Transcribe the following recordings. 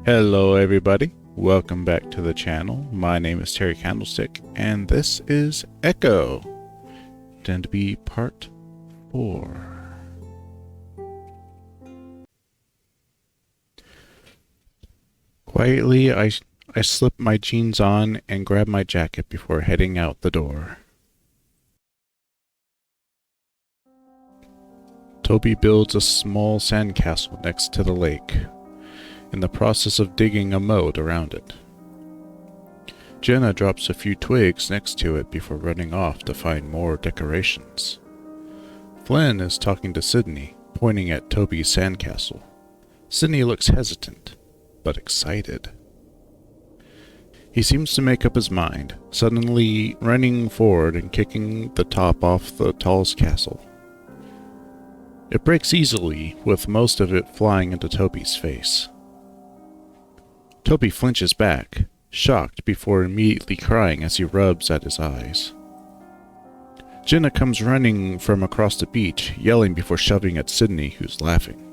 Hello everybody, welcome back to the channel. My name is Terry Candlestick and this is Echo. Tend to be part 4. Quietly I slip my jeans on and grab my jacket before heading out the door. Toby builds a small sandcastle next to the lake, in the process of digging a moat around it. Jenna drops a few twigs next to it before running off to find more decorations. Flynn is talking to Sydney, pointing at Toby's sandcastle. Sydney looks hesitant, but excited. He seems to make up his mind, suddenly running forward and kicking the top off the tallest castle. It breaks easily, with most of it flying into Toby's face. Toby flinches back, shocked before immediately crying as he rubs at his eyes. Jenna comes running from across the beach, yelling before shoving at Sydney, who's laughing.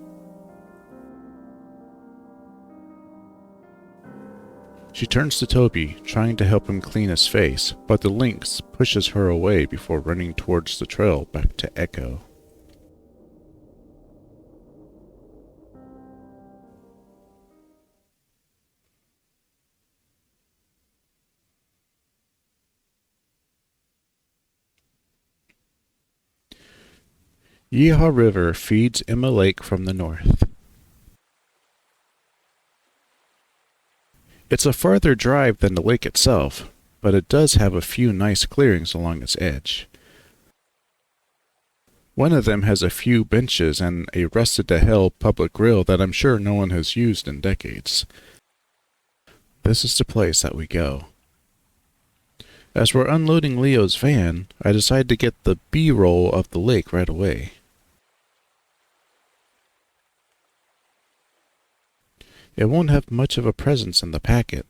She turns to Toby, trying to help him clean his face, but the lynx pushes her away before running towards the trail back to Echo. Yeehaw River feeds Emma Lake from the north. It's a farther drive than the lake itself, but it does have a few nice clearings along its edge. One of them has a few benches and a rusted-to-hell public grill that I'm sure no one has used in decades. This is the place that we go. As we're unloading Leo's van, I decide to get the B-roll of the lake right away. It won't have much of a presence in the packet,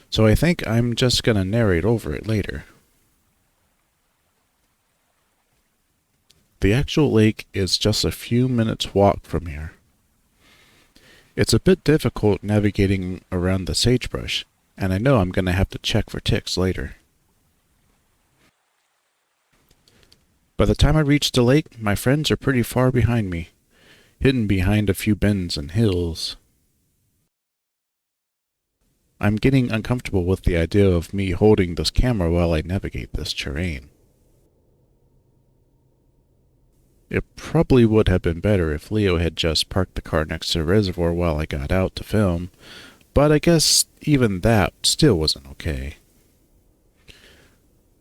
so I think I'm just gonna narrate over it later. The actual lake is just a few minutes walk from here. It's a bit difficult navigating around the sagebrush, and I know I'm gonna have to check for ticks later. By the time I reach the lake, my friends are pretty far behind me, hidden behind a few bends and hills. I'm getting uncomfortable with the idea of me holding this camera while I navigate this terrain. It probably would have been better if Leo had just parked the car next to the reservoir while I got out to film, but I guess even that still wasn't okay.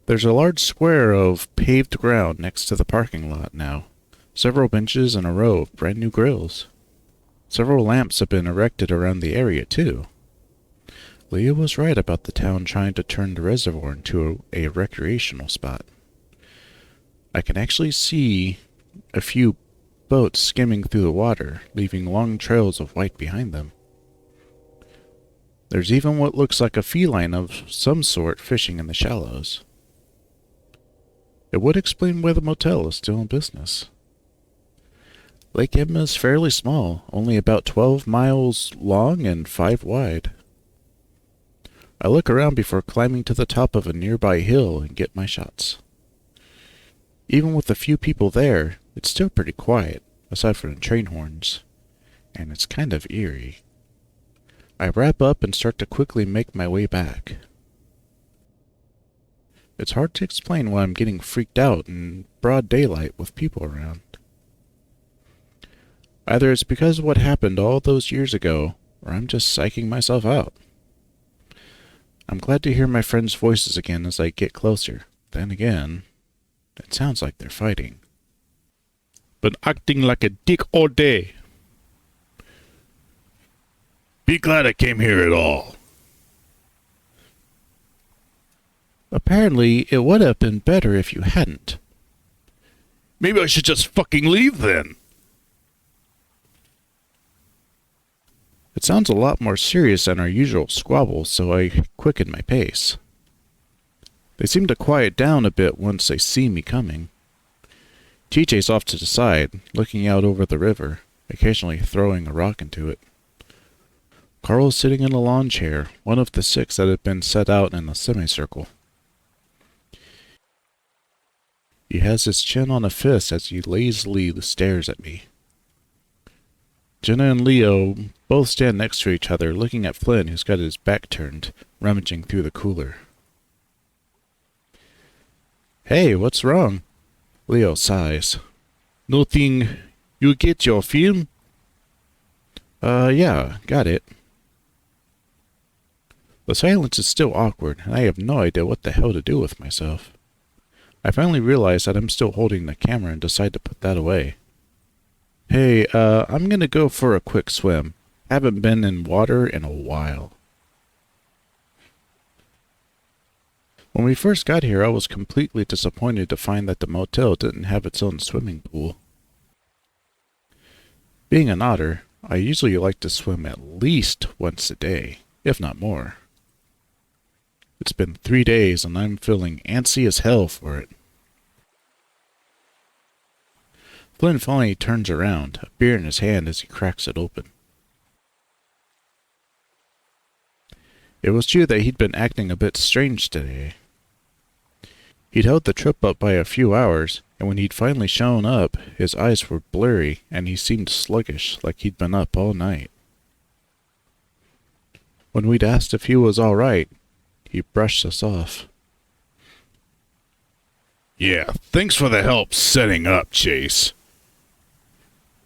There's a large square of paved ground next to the parking lot now, several benches and a row of brand new grills. Several lamps have been erected around the area too. Leo was right about the town trying to turn the reservoir into a recreational spot. I can actually see a few boats skimming through the water, leaving long trails of white behind them. There's even what looks like a feline of some sort fishing in the shallows. It would explain why the motel is still in business. Lake Emma is fairly small, only about 12 miles long and 5 wide. I look around before climbing to the top of a nearby hill and get my shots. Even with a few people there, it's still pretty quiet, aside from the train horns, and it's kind of eerie. I wrap up and start to quickly make my way back. It's hard to explain why I'm getting freaked out in broad daylight with people around. Either it's because of what happened all those years ago, or I'm just psyching myself out. I'm glad to hear my friends' voices again as I get closer. Then again, it sounds like they're fighting. Been acting like a dick all day. Be glad I came here at all. Apparently, it would have been better if you hadn't. Maybe I should just fucking leave then. It sounds a lot more serious than our usual squabbles, so I quicken my pace. They seem to quiet down a bit once they see me coming. TJ's off to the side, looking out over the river, occasionally throwing a rock into it. Carl is sitting in a lawn chair, one of the 6 that had been set out in a semicircle. He has his chin on a fist as he lazily stares at me. Jenna and Leo both stand next to each other, looking at Flynn, who's got his back turned, rummaging through the cooler. Hey, what's wrong? Leo sighs. Nothing. You get your film? Yeah, got it. The silence is still awkward, and I have no idea what the hell to do with myself. I finally realize that I'm still holding the camera and decide to put that away. Hey, I'm gonna go for a quick swim. Haven't been in water in a while. When we first got here, I was completely disappointed to find that the motel didn't have its own swimming pool. Being an otter, I usually like to swim at least once a day, if not more. It's been 3 days and I'm feeling antsy as hell for it. Flynn finally turns around, a beer in his hand as he cracks it open. It was true that he'd been acting a bit strange today. He'd held the trip up by a few hours, and when he'd finally shown up, his eyes were blurry and he seemed sluggish, like he'd been up all night. When we'd asked if he was all right, he brushed us off. Yeah, thanks for the help setting up, Chase.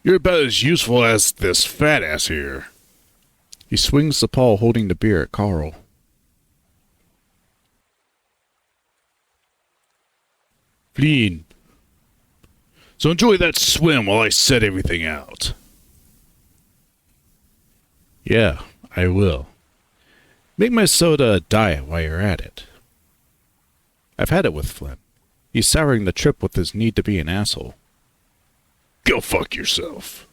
You're about as useful as this fat ass here. He swings the paw holding the beer at Carl. Flynn. So enjoy that swim while I set everything out. Yeah, I will. Make my soda a diet while you're at it. I've had it with Flynn. He's souring the trip with his need to be an asshole. Go fuck yourself.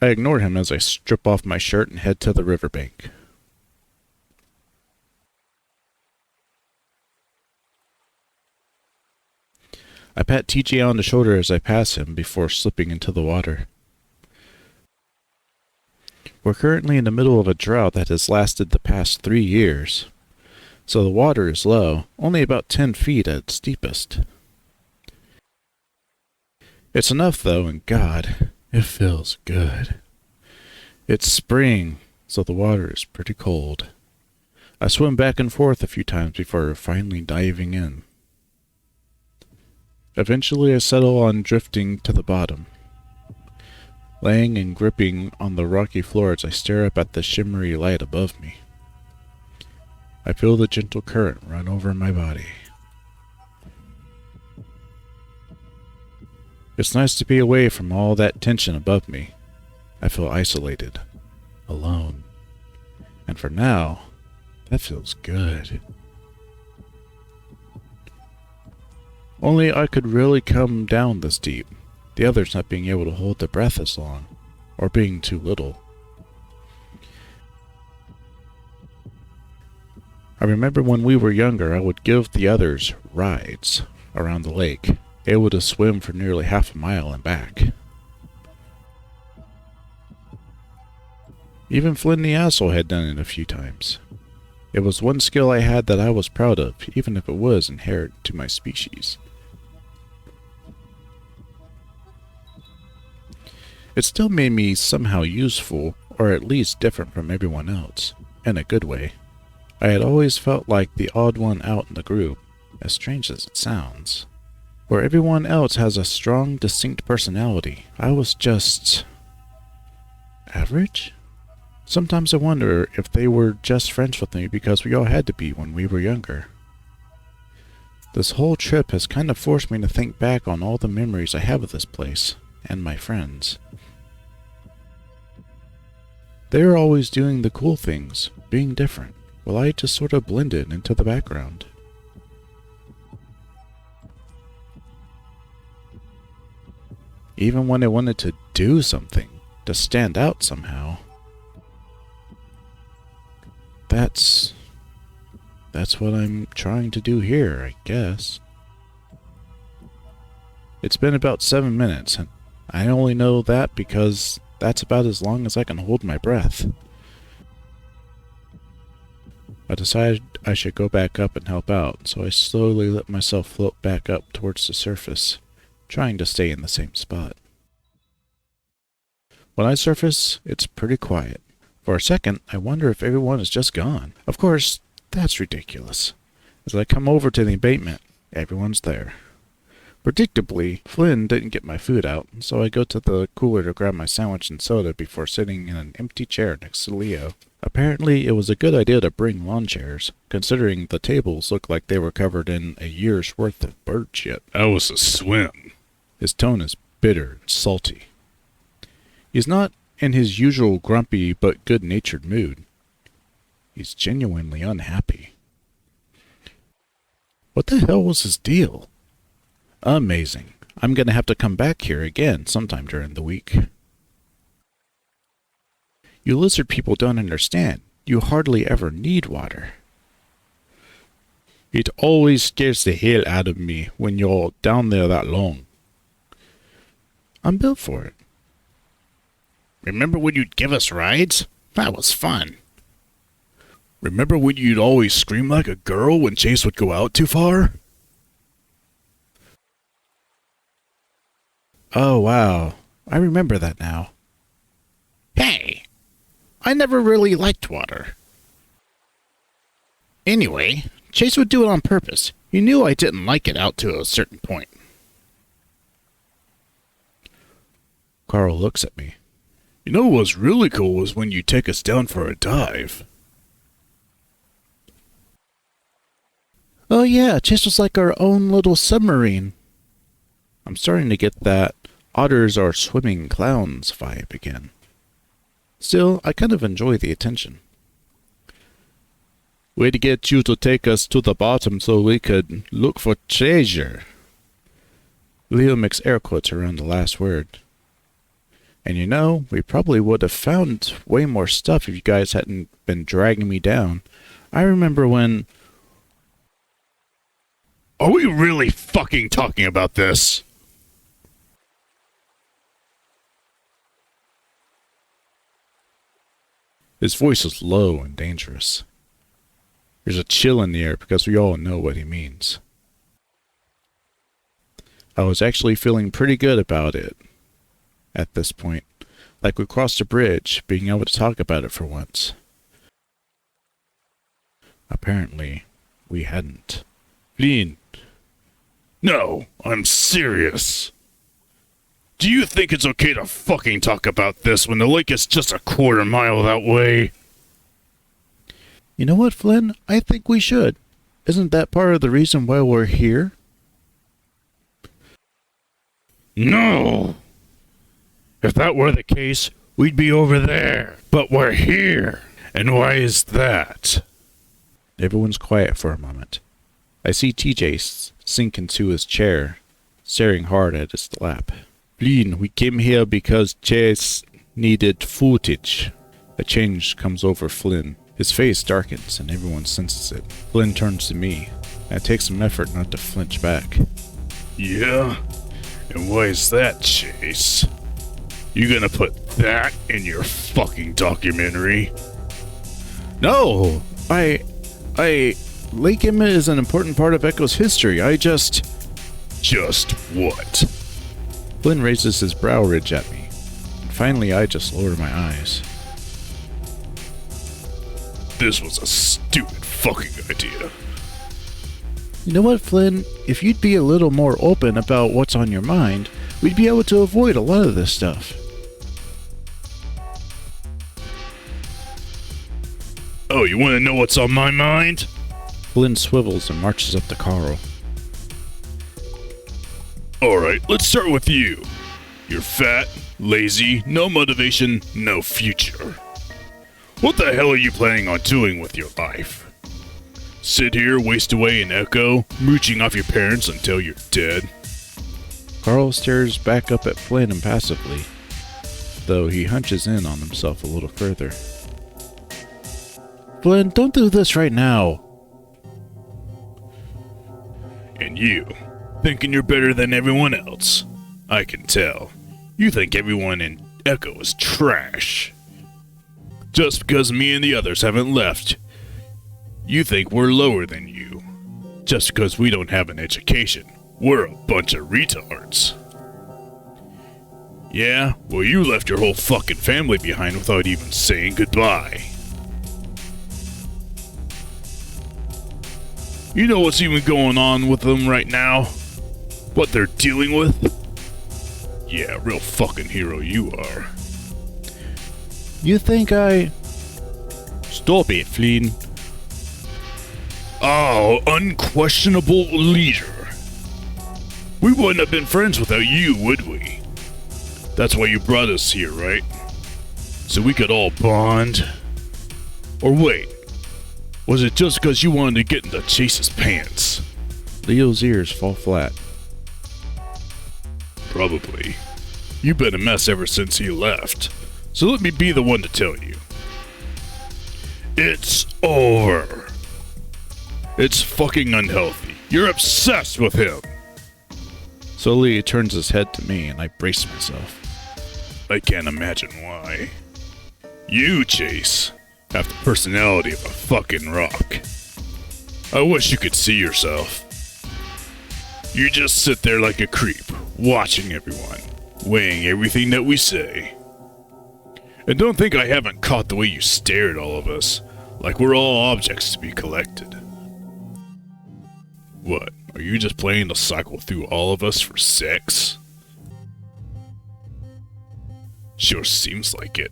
I ignore him as I strip off my shirt and head to the riverbank. I pat TJ on the shoulder as I pass him before slipping into the water. We're currently in the middle of a drought that has lasted the past 3 years, so the water is low, only about 10 feet at its deepest. It's enough though, and God, it feels good. It's spring, so the water is pretty cold. I swim back and forth a few times before finally diving in. Eventually I settle on drifting to the bottom. Laying and gripping on the rocky floor as I stare up at the shimmery light above me. I feel the gentle current run over my body. It's nice to be away from all that tension above me. I feel isolated, alone. And for now, that feels good. Only I could really come down this deep, the others not being able to hold their breath as long, or being too little. I remember when we were younger, I would give the others rides around the lake, able to swim for nearly half a mile and back. Even Flynn the asshole had done it a few times. It was one skill I had that I was proud of, even if it was inherent to my species. It still made me somehow useful, or at least different from everyone else, in a good way. I had always felt like the odd one out in the group, as strange as it sounds. Where everyone else has a strong, distinct personality, I was just average? Sometimes I wonder if they were just friends with me because we all had to be when we were younger. This whole trip has kind of forced me to think back on all the memories I have of this place, and my friends. They were always doing the cool things, being different, while I just sort of blended into the background. Even when I wanted to do something, to stand out somehow. That's what I'm trying to do here, I guess. It's been about 7 minutes, and I only know that because that's about as long as I can hold my breath. I decided I should go back up and help out, so I slowly let myself float back up towards the surface, trying to stay in the same spot. When I surface, it's pretty quiet. For a second, I wonder if everyone is just gone. Of course, that's ridiculous. As I come over to the embankment, everyone's there. Predictably, Flynn didn't get my food out, so I go to the cooler to grab my sandwich and soda before sitting in an empty chair next to Leo. Apparently, it was a good idea to bring lawn chairs, considering the tables looked like they were covered in a year's worth of bird shit. That was a swim. His tone is bitter and salty. He's not in his usual grumpy but good-natured mood. He's genuinely unhappy. What the hell was his deal? Amazing. I'm gonna have to come back here again sometime during the week. You lizard people don't understand. You hardly ever need water. It always scares the hell out of me when you're down there that long. I'm built for it. Remember when you'd give us rides? That was fun. Remember when you'd always scream like a girl when Chase would go out too far? Oh, wow. I remember that now. Hey, I never really liked water. Anyway, Chase would do it on purpose. He knew I didn't like it out to a certain point. Carl looks at me. You know what was really cool was when you take us down for a dive. Oh yeah, Chase was like our own little submarine. I'm starting to get that otters are swimming clowns vibe again. Still, I kind of enjoy the attention. Way to get you to take us to the bottom so we could look for treasure. Leo makes air quotes around the last word. And you know, we probably would have found way more stuff if you guys hadn't been dragging me down. I remember when... Are we really fucking talking about this? His voice is low and dangerous. There's a chill in the air because we all know what he means. I was actually feeling pretty good about it at this point, like we crossed a bridge, being able to talk about it for once. Apparently, we hadn't. Flynn. No, I'm serious. Do you think it's okay to fucking talk about this when the lake is just a quarter mile that way? You know what, Flynn? I think we should. Isn't that part of the reason why we're here? No! If that were the case, we'd be over there. But we're here. And why is that? Everyone's quiet for a moment. I see TJ sink into his chair, staring hard at his lap. Flynn, we came here because Chase needed footage. A change comes over Flynn. His face darkens and everyone senses it. Flynn turns to me, and it takes some effort not to flinch back. Yeah? And why is that, Chase? You gonna put that in your fucking documentary? No! Lake Emmett is an important part of Echo's history. Just what? Flynn raises his brow ridge at me, and finally I just lower my eyes. This was a stupid fucking idea. You know what, Flynn? If you'd be a little more open about what's on your mind, we'd be able to avoid a lot of this stuff. Oh, you want to know what's on my mind? Flynn swivels and marches up to Carl. Alright, let's start with you. You're fat, lazy, no motivation, no future. What the hell are you planning on doing with your life? Sit here, waste away in Echo, mooching off your parents until you're dead? Carl stares back up at Flynn impassively, though he hunches in on himself a little further. Flynn, don't do this right now. And you, thinking you're better than everyone else. I can tell. You think everyone in Echo is trash. Just because me and the others haven't left, you think we're lower than you. Just because we don't have an education, we're a bunch of retards. Yeah, well, you left your whole fucking family behind without even saying goodbye. You know what's even going on with them right now? What they're dealing with? Yeah, real fucking hero you are. You think I... Stop it, Flynn. Oh, unquestionable leader. We wouldn't have been friends without you, would we? That's why you brought us here, right? So we could all bond? Or wait, was it just because you wanted to get into Chase's pants? Leo's ears fall flat. Probably. You've been a mess ever since he left. So let me be the one to tell you. It's over. It's fucking unhealthy. You're obsessed with him. Slowly he turns his head to me and I brace myself. I can't imagine why. You, Chase, have the personality of a fucking rock. I wish you could see yourself. You just sit there like a creep, watching everyone, weighing everything that we say. And don't think I haven't caught the way you stare at all of us, like we're all objects to be collected. What, are you just planning to cycle through all of us for sex? Sure seems like it.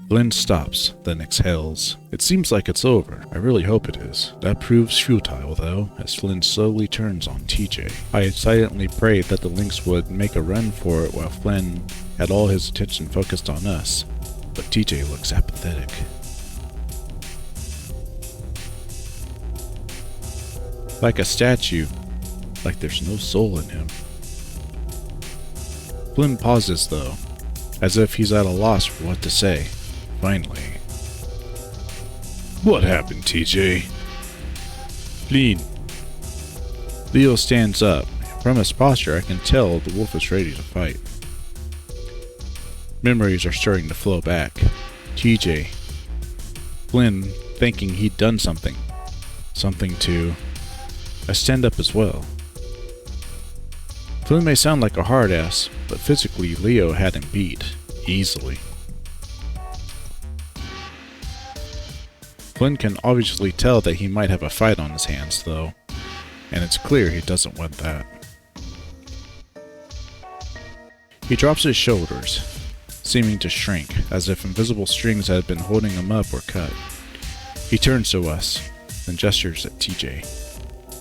Flynn stops, then exhales. It seems like it's over. I really hope it is. That proves futile, though, as Flynn slowly turns on TJ. I had silently prayed that the Lynx would make a run for it while Flynn had all his attention focused on us, but TJ looks apathetic. Like a statue, like there's no soul in him. Flynn pauses, though, as if he's at a loss for what to say. Finally. What happened, TJ? Flynn. Leo stands up. From his posture, I can tell the wolf is ready to fight. Memories are starting to flow back. TJ. Flynn, thinking he'd done something. Something to... I stand up as well. Flynn may sound like a hard ass, but physically Leo had him beat. Easily. Flynn can obviously tell that he might have a fight on his hands, though, and it's clear he doesn't want that. He drops his shoulders, seeming to shrink, as if invisible strings that had been holding him up were cut. He turns to us, then gestures at TJ.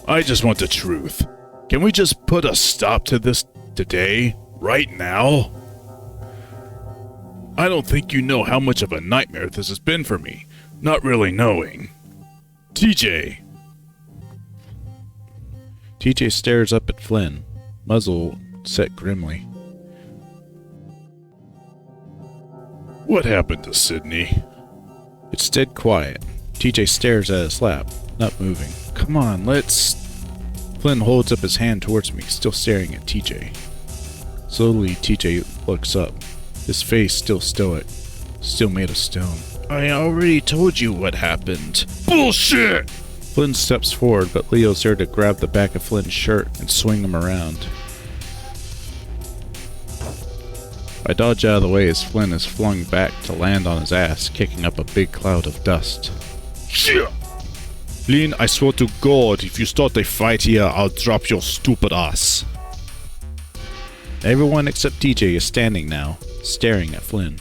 I just want the truth. Can we just put a stop to this today, right now? I don't think you know how much of a nightmare this has been for me. Not really knowing. TJ. TJ stares up at Flynn, muzzle set grimly. What happened to Sydney? It's dead quiet. TJ stares at his lap, not moving. Come on, let's... Flynn holds up his hand towards me, still staring at TJ. Slowly, TJ looks up, his face still stoic, still made of stone. I already told you what happened. Bullshit! Flynn steps forward, but Leo's there to grab the back of Flynn's shirt and swing him around. I dodge out of the way as Flynn is flung back to land on his ass, kicking up a big cloud of dust. Shit! Flynn, I swear to God, if you start a fight here, I'll drop your stupid ass. Everyone except TJ is standing now, staring at Flynn.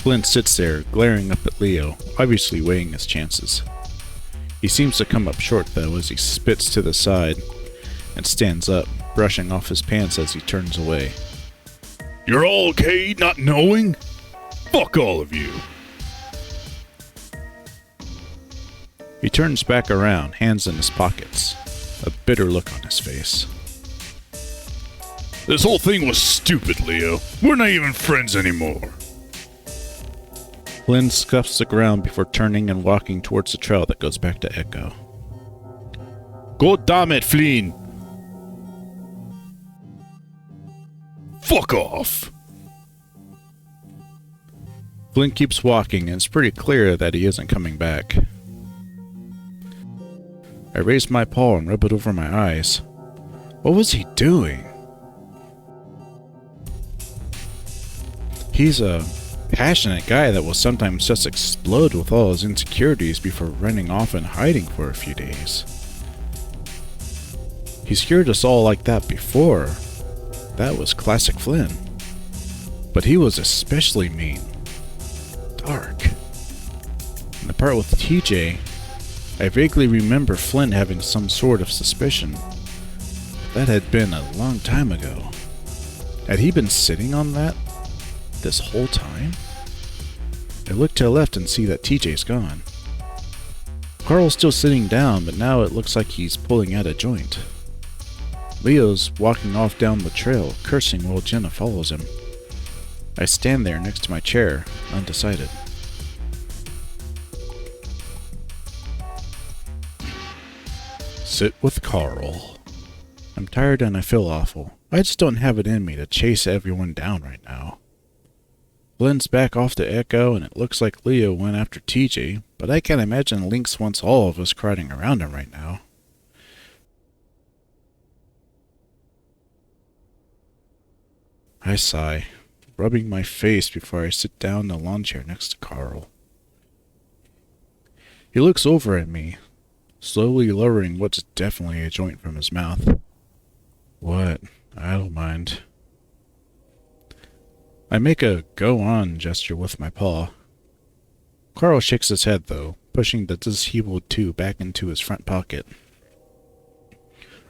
Flynn sits there, glaring up at Leo, obviously weighing his chances. He seems to come up short, though, as he spits to the side and stands up, brushing off his pants as he turns away. You're all okay not knowing? Fuck all of you. He turns back around, hands in his pockets, a bitter look on his face. This whole thing was stupid, Leo. We're not even friends anymore. Flynn scuffs the ground before turning and walking towards the trail that goes back to Echo. God damn it, Flynn! Fuck off! Flynn keeps walking, and it's pretty clear that he isn't coming back. I raise my paw and rub it over my eyes. What was he doing? He's a passionate guy that will sometimes just explode with all his insecurities before running off and hiding for a few days. He scared us all like that before. That was classic Flynn. But he was especially mean. Dark. And the part with TJ, I vaguely remember Flynn having some sort of suspicion. That had been a long time ago. Had he been sitting on that this whole time? I look to the left and see that TJ's gone. Carl's still sitting down, but now it looks like he's pulling out a joint. Leo's walking off down the trail, cursing while Jenna follows him. I stand there next to my chair, undecided. Sit with Carl. I'm tired and I feel awful. I just don't have it in me to chase everyone down right now. Flynn's back off to Echo, and it looks like Leo went after TJ, but I can't imagine Lynx wants all of us crowding around him right now. I sigh, rubbing my face before I sit down in the lawn chair next to Carl. He looks over at me, slowly lowering what's definitely a joint from his mouth. What? I don't mind. I make a go-on gesture with my paw. Carl shakes his head, though, pushing the disabled 2 back into his front pocket.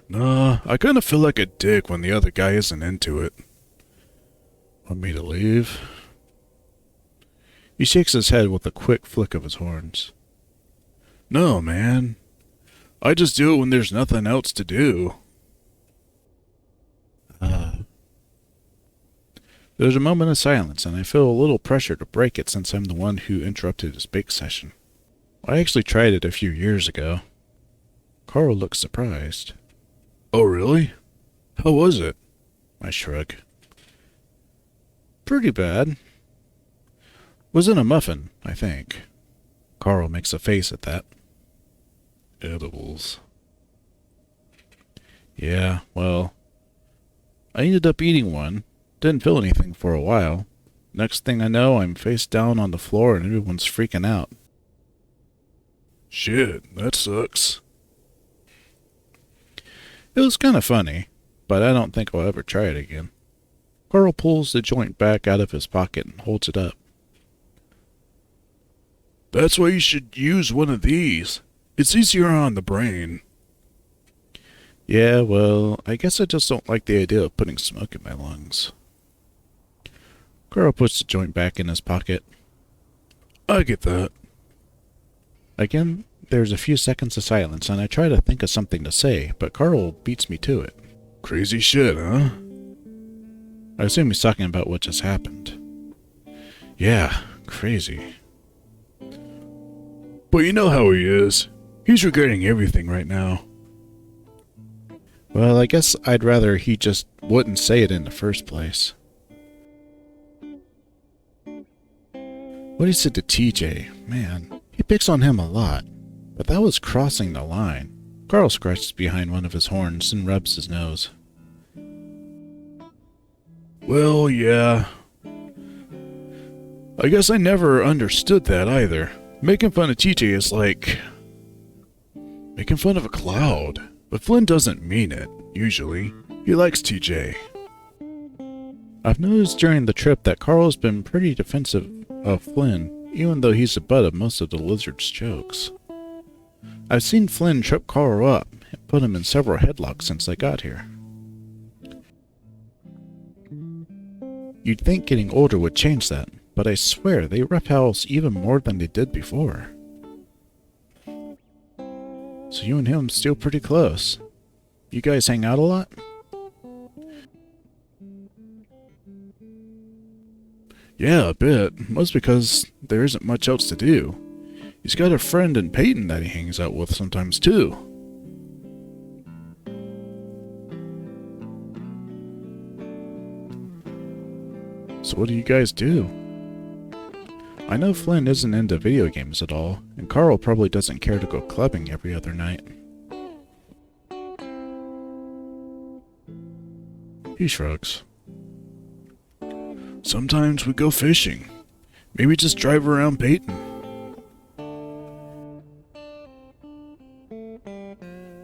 Nah, I kinda feel like a dick when the other guy isn't into it. Want me to leave? He shakes his head with a quick flick of his horns. No, man. I just do it when there's nothing else to do. There's a moment of silence, and I feel a little pressure to break it since I'm the one who interrupted his bake session. I actually tried it a few years ago. Carl looks surprised. Oh, really? How was it? I shrug. Pretty bad. Was in a muffin, I think. Carl makes a face at that. Edibles. Yeah, well, I ended up eating one. Didn't feel anything for a while. Next thing I know, I'm face down on the floor and everyone's freaking out. Shit, that sucks. It was kind of funny, but I don't think I'll ever try it again. Carl pulls the joint back out of his pocket and holds it up. That's why you should use one of these. It's easier on the brain. Yeah, well, I guess I just don't like the idea of putting smoke in my lungs. Carl puts the joint back in his pocket. I get that. Again, there's a few seconds of silence, and I try to think of something to say, but Carl beats me to it. Crazy shit, huh? I assume he's talking about what just happened. Yeah, crazy. But you know how he is. He's regretting everything right now. Well, I guess I'd rather he just wouldn't say it in the first place. What he said to TJ, man, he picks on him a lot. But that was crossing the line. Carl scratches behind one of his horns and rubs his nose. Well, yeah. I guess I never understood that either. Making fun of TJ is like making fun of a cloud. But Flynn doesn't mean it, usually. He likes TJ. I've noticed during the trip that Carl's been pretty defensive of Flynn, even though he's the butt of most of the lizard's jokes. I've seen Flynn trip Carl up and put him in several headlocks since I got here. You'd think getting older would change that, but I swear they roughhouse even more than they did before. So you and him still pretty close. You guys hang out a lot? Yeah, a bit. Most because there isn't much else to do. He's got a friend in Peyton that he hangs out with sometimes too. So what do you guys do? I know Flynn isn't into video games at all, and Carl probably doesn't care to go clubbing every other night. He shrugs. Sometimes we go fishing. Maybe just drive around Peyton.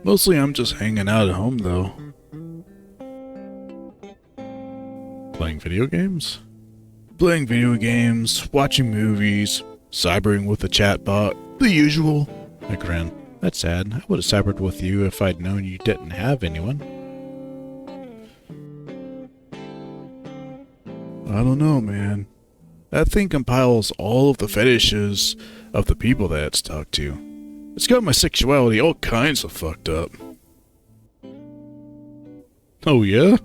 Mostly I'm just hanging out at home though. Playing video games? Playing video games, watching movies, cybering with a chatbot, the usual. I grin. That's sad. I would have cybered with you if I'd known you didn't have anyone. I don't know, man. That thing compiles all of the fetishes of the people that it's talked to. It's got my sexuality all kinds of fucked up. Oh yeah?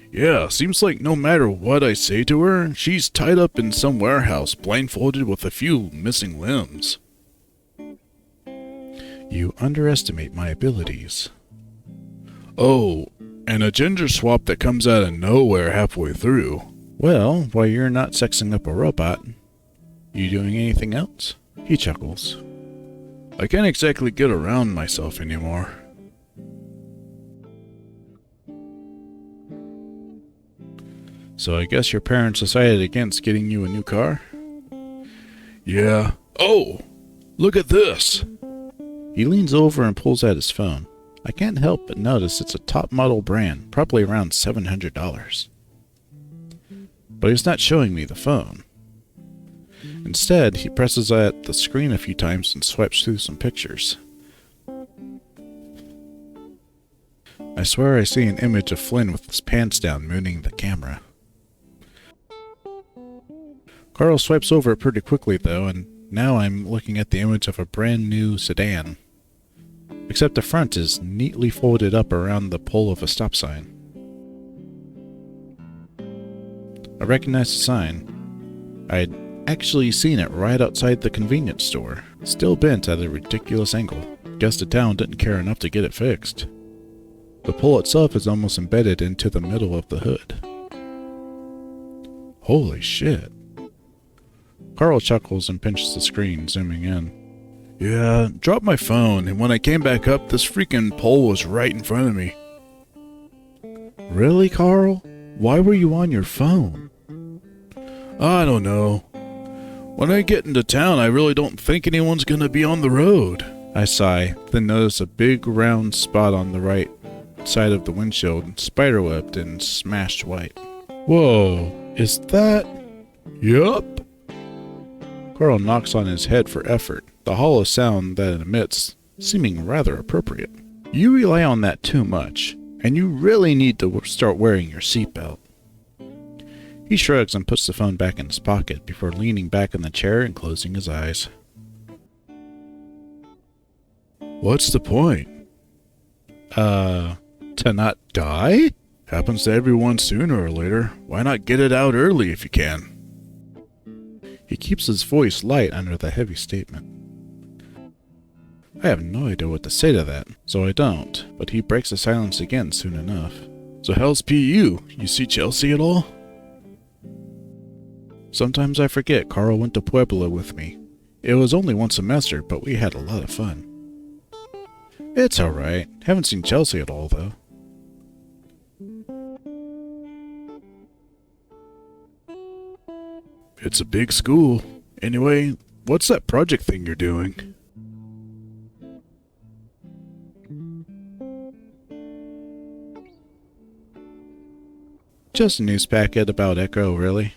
Yeah, seems like no matter what I say to her, she's tied up in some warehouse, blindfolded with a few missing limbs. You underestimate my abilities. Oh, and a gender swap that comes out of nowhere halfway through. Well, while you're not sexing up a robot, you doing anything else? He chuckles. I can't exactly get around myself anymore. So I guess your parents decided against getting you a new car? Yeah. Oh, look at this. He leans over and pulls out his phone. I can't help but notice it's a top model brand, probably around $700. But he's not showing me the phone. Instead, he presses at the screen a few times and swipes through some pictures. I swear I see an image of Flynn with his pants down mooning the camera. Carl swipes over it pretty quickly though, and now I'm looking at the image of a brand new sedan. Except the front is neatly folded up around the pole of a stop sign. I recognize the sign. I'd actually seen it right outside the convenience store, still bent at a ridiculous angle. Guess the town didn't care enough to get it fixed. The pole itself is almost embedded into the middle of the hood. Holy shit. Carl chuckles and pinches the screen, zooming in. Yeah, dropped my phone, and when I came back up, this freaking pole was right in front of me. Really, Carl? Why were you on your phone? I don't know. When I get into town, I really don't think anyone's gonna be on the road. I sigh, then notice a big round spot on the right side of the windshield, spiderwebbed and smashed white. Whoa, is that... Yup. Carl knocks on his head for effort, the hollow sound that it emits seeming rather appropriate. You rely on that too much, and you really need to start wearing your seatbelt. He shrugs and puts the phone back in his pocket before leaning back in the chair and closing his eyes. What's the point? To not die? Happens to everyone sooner or later. Why not get it out early if you can? He keeps his voice light under the heavy statement. I have no idea what to say to that, so I don't, but he breaks the silence again soon enough. So how's PU? You see Chelsea at all? Sometimes I forget Carl went to Puebla with me. It was only one semester, but we had a lot of fun. It's alright. Haven't seen Chelsea at all, though. It's a big school. Anyway, what's that project thing you're doing? Just a news packet about Echo, really.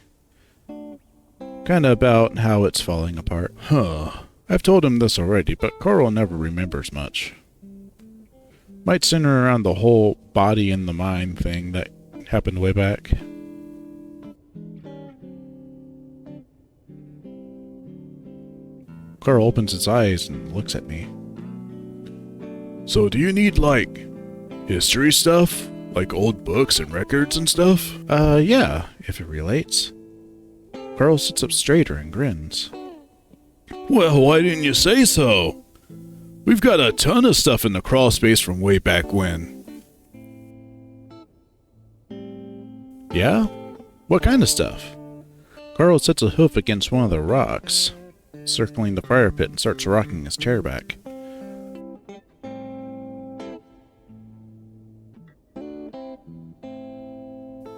Kinda about how it's falling apart. Huh. I've told him this already, but Carl never remembers much. Might center around the whole body and the mind thing that happened way back. Carl opens his eyes and looks at me. So do you need, like, history stuff? Like old books and records and stuff? Yeah, if it relates. Carl sits up straighter and grins. Well, why didn't you say so? We've got a ton of stuff in the crawl space from way back when. Yeah? What kind of stuff? Carl sets a hoof against one of the rocks, circling the fire pit, and starts rocking his chair back.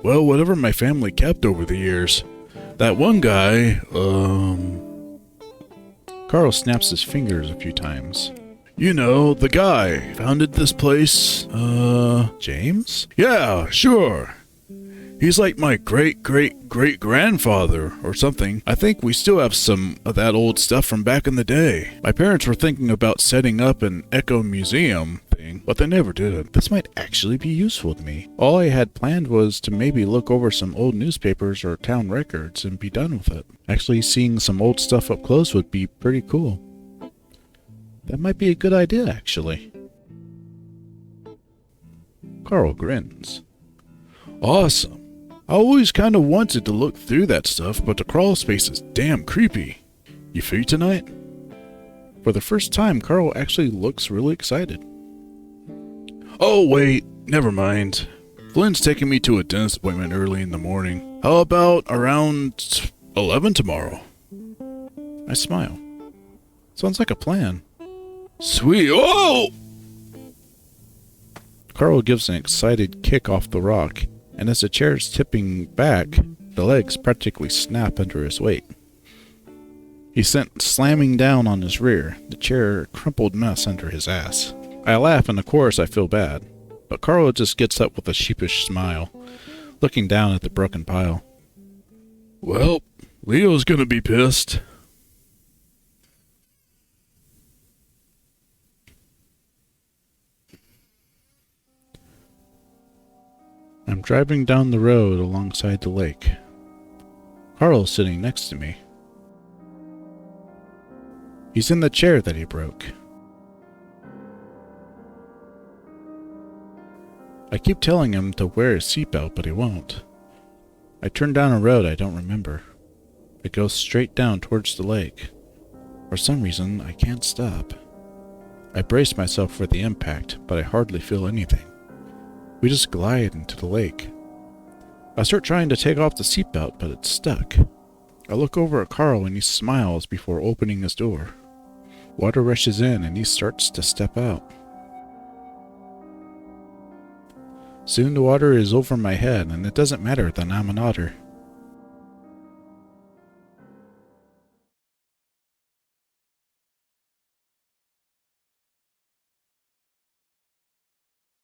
Well, whatever my family kept over the years. That one guy, Carl snaps his fingers a few times. you know, the guy founded this place. James? Yeah, sure. He's like my great-great-great-grandfather or something. I think we still have some of that old stuff from back in the day. My parents were thinking about setting up an eco museum thing, but they never did it. This might actually be useful to me. All I had planned was to maybe look over some old newspapers or town records and be done with it. Actually, seeing some old stuff up close would be pretty cool. That might be a good idea, actually. Carl grins. Awesome. I always kind of wanted to look through that stuff, but the crawl space is damn creepy. You free tonight? For the first time, Carl actually looks really excited. Oh, wait, never mind. Flynn's taking me to a dentist appointment early in the morning. How about around 11 tomorrow? I smile. Sounds like a plan. Sweet. Oh! Carl gives an excited kick off the rock, and as the chair is tipping back, the legs practically snap under his weight. He's sent slamming down on his rear, the chair a crumpled mess under his ass. I laugh, and of course I feel bad, but Carl just gets up with a sheepish smile, looking down at the broken pile. Well, Leo's gonna be pissed. I'm driving down the road alongside the lake. Carl's sitting next to me. He's in the chair that he broke. I keep telling him to wear his seatbelt, but he won't. I turn down a road I don't remember. It goes straight down towards the lake. For some reason, I can't stop. I brace myself for the impact, but I hardly feel anything. We just glide into the lake. I start trying to take off the seatbelt, but it's stuck. I look over at Carl and he smiles before opening his door. Water rushes in and he starts to step out. Soon the water is over my head, and it doesn't matter that I'm an otter.